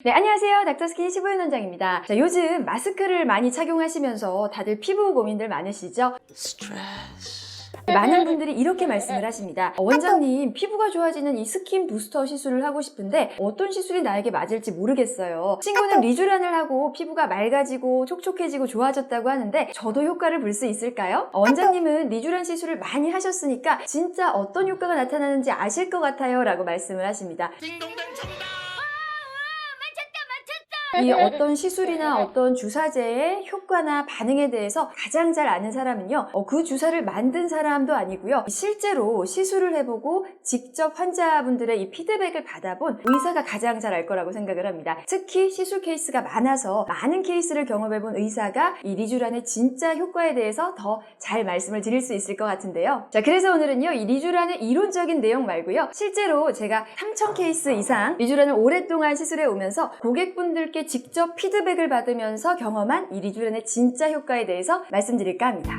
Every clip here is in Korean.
네, 안녕하세요. 닥터스킨 시부연 원장입니다. 자, 요즘 마스크를 많이 착용하시면서 다들 피부 고민들 많으시죠? 많은 분들이 이렇게 말씀을 하십니다. 원장님, 피부가 좋아지는 이 스킨 부스터 시술을 하고 싶은데 어떤 시술이 나에게 맞을지 모르겠어요. 친구는 리쥬란을 하고 피부가 맑아지고 촉촉해지고 좋아졌다고 하는데 저도 효과를 볼 수 있을까요? 원장님은 리쥬란 시술을 많이 하셨으니까 진짜 어떤 효과가 나타나는지 아실 것 같아요 라고 말씀을 하십니다. 이 어떤 시술이나 어떤 주사제의 효과나 반응에 대해서 가장 잘 아는 사람은요, 그 주사를 만든 사람도 아니고요, 실제로 시술을 해보고 직접 환자분들의 이 피드백을 받아본 의사가 가장 잘 알 거라고 생각을 합니다. 특히 시술 케이스가 많아서 많은 케이스를 경험해본 의사가 이 리쥬란의 진짜 효과에 대해서 더 잘 말씀을 드릴 수 있을 것 같은데요. 자, 그래서 오늘은요, 이 리쥬란의 이론적인 내용 말고요, 실제로 제가 3000 케이스 이상 리쥬란을 오랫동안 시술해 오면서 고객분들께 직접 피드백을 받으면서 경험한 이 리쥬란의 진짜 효과에 대해서 말씀드릴까 합니다.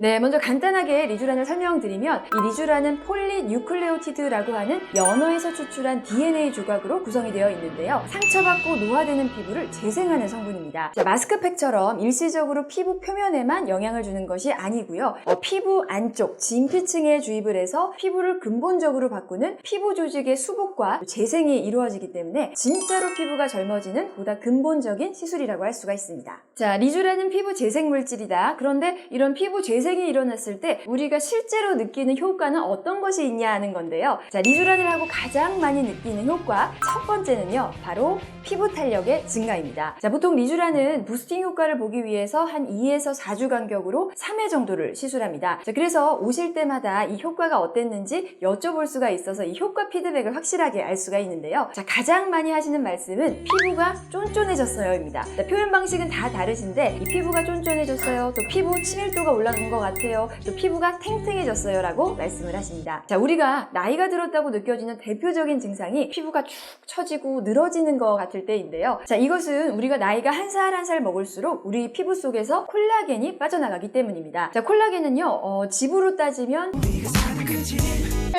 네, 먼저 간단하게 리쥬란을 설명드리면 이 리쥬란은 폴리뉴클레오티드라고 하는 연어에서 추출한 DNA 조각으로 구성이 되어 있는데요. 상처받고 노화되는 피부를 재생하는 성분입니다. 자, 마스크팩처럼 일시적으로 피부 표면에만 영향을 주는 것이 아니고요. 피부 안쪽 진피층에 주입을 해서 피부를 근본적으로 바꾸는 피부 조직의 수복과 재생이 이루어지기 때문에 진짜로 피부가 젊어지는 보다 근본적인 시술이라고 할 수가 있습니다. 자, 리쥬란은 피부 재생 물질이다. 그런데 이런 피부 재생이 일어났을 때 우리가 실제로 느끼는 효과는 어떤 것이 있냐 하는 건데요. 자, 리쥬란을 하고 가장 많이 느끼는 효과 첫 번째는요, 바로 피부 탄력의 증가입니다. 자, 보통 리쥬란은 부스팅 효과를 보기 위해서 한 2에서 4주 간격으로 3회 정도를 시술합니다. 자, 그래서 오실 때마다 이 효과가 어땠는지 여쭤볼 수가 있어서 이 효과 피드백을 확실하게 알 수가 있는데요. 자, 가장 많이 하시는 말씀은 피부가 쫀쫀해졌어요 입니다. 자, 표현 방식은 다 다르신데 이 피부가 쫀쫀해졌어요, 또 피부 친밀도가 올라간 것 같아요, 또 피부가 탱탱해졌어요 라고 말씀을 하십니다. 자, 우리가 나이가 들었다고 느껴지는 대표적인 증상이 피부가 축 처지고 늘어지는 것 같을 때인데요. 자, 이것은 우리가 나이가 한 살 한 살 먹을수록 우리 피부 속에서 콜라겐이 빠져나가기 때문입니다. 자, 콜라겐은요, 집으로 따지면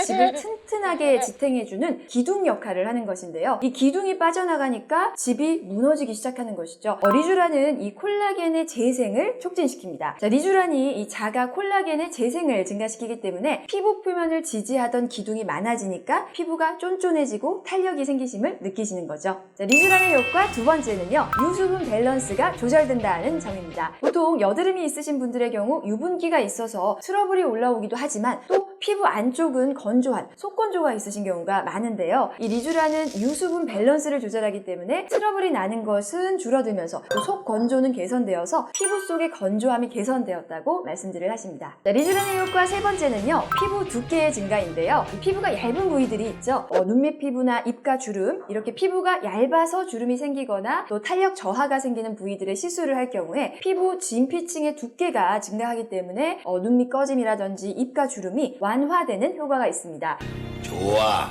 집을 튼튼하게 지탱해주는 기둥 역할을 하는 것인데요. 이 기둥이 빠져나가니까 집이 무너지기 시작하는 것이죠. 리쥬란은 이 콜라겐의 재생을 촉진시킵니다. 자, 리쥬란이 이 자가 콜라겐의 재생을 증가시키기 때문에 피부 표면을 지지하던 기둥이 많아지니까 피부가 쫀쫀해지고 탄력이 생기심을 느끼시는 거죠. 자, 리쥬란의 효과 두 번째는요, 유수분 밸런스가 조절된다는 점입니다. 보통 여드름이 있으신 분들의 경우 유분기가 있어서 트러블이 올라오기도 하지만 또 피부 안쪽은 건조한 속건조가 있으신 경우가 많은데요. 이 리쥬란은 유수분 밸런스를 조절하기 때문에 트러블이 나는 것은 줄어들면서 또 속건조는 개선되어서 피부 속의 건조함이 개선되었다고 말씀들을 하십니다. 자, 리쥬란의 효과 세 번째는요, 피부 두께의 증가인데요. 이 피부가 얇은 부위들이 있죠. 눈밑 피부나 입가 주름, 이렇게 피부가 얇아서 주름이 생기거나 또 탄력 저하가 생기는 부위들의 시술을 할 경우에 피부 진피층의 두께가 증가하기 때문에 눈밑 꺼짐이라든지 입가 주름이 완화되는 효과가 있습니다. 좋아,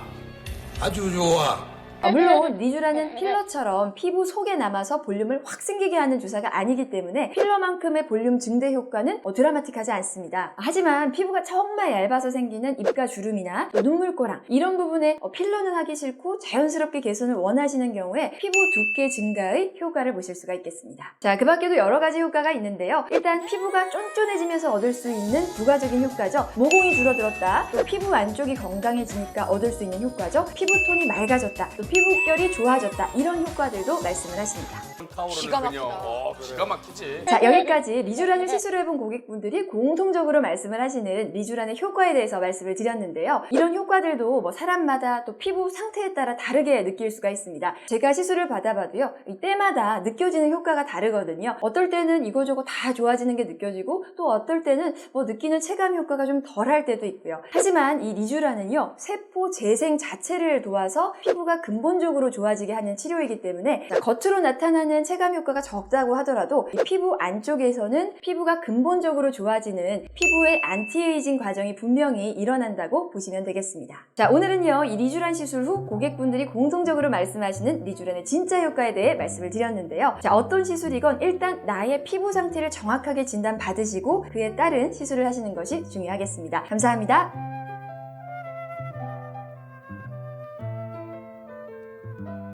아주 좋아. 물론 리쥬란은 필러처럼 피부 속에 남아서 볼륨을 확 생기게 하는 주사가 아니기 때문에 필러만큼의 볼륨 증대 효과는 드라마틱하지 않습니다. 하지만 피부가 정말 얇아서 생기는 입가 주름이나 또 눈물꼬랑 이런 부분에 필러는 하기 싫고 자연스럽게 개선을 원하시는 경우에 피부 두께 증가의 효과를 보실 수가 있겠습니다. 자, 그 밖에도 여러 가지 효과가 있는데요. 일단 피부가 쫀쫀해지면서 얻을 수 있는 부가적인 효과죠. 모공이 줄어들었다, 또 피부 안쪽이 건강해지니까 얻을 수 있는 효과죠. 피부톤이 맑아졌다, 또 피부결이 좋아졌다, 이런 효과들도 말씀을 하십니다. 기가 막히다. 기가 막히지. 자, 여기까지 리쥬란을 시술해본 고객분들이 공통적으로 말씀을 하시는 리쥬란의 효과에 대해서 말씀을 드렸는데요. 이런 효과들도 사람마다 또 피부 상태에 따라 다르게 느낄 수가 있습니다. 제가 시술을 받아봐도요, 이때마다 느껴지는 효과가 다르거든요. 어떨 때는 이거저거 다 좋아지는 게 느껴지고 또 어떨 때는 느끼는 체감 효과가 좀 덜할 때도 있고요. 하지만 이 리쥬란은요, 세포 재생 자체를 도와서 피부가 근본적으로 좋아지게 하는 치료이기 때문에 겉으로 나타나는 체감 효과가 적다고 하더라도 이 피부 안쪽에서는 피부가 근본적으로 좋아지는 피부의 안티에이징 과정이 분명히 일어난다고 보시면 되겠습니다. 자, 오늘은요, 이 리쥬란 시술 후 고객분들이 공통적으로 말씀하시는 리쥬란의 진짜 효과에 대해 말씀을 드렸는데요. 자, 어떤 시술이건 일단 나의 피부 상태를 정확하게 진단받으시고 그에 따른 시술을 하시는 것이 중요하겠습니다. 감사합니다.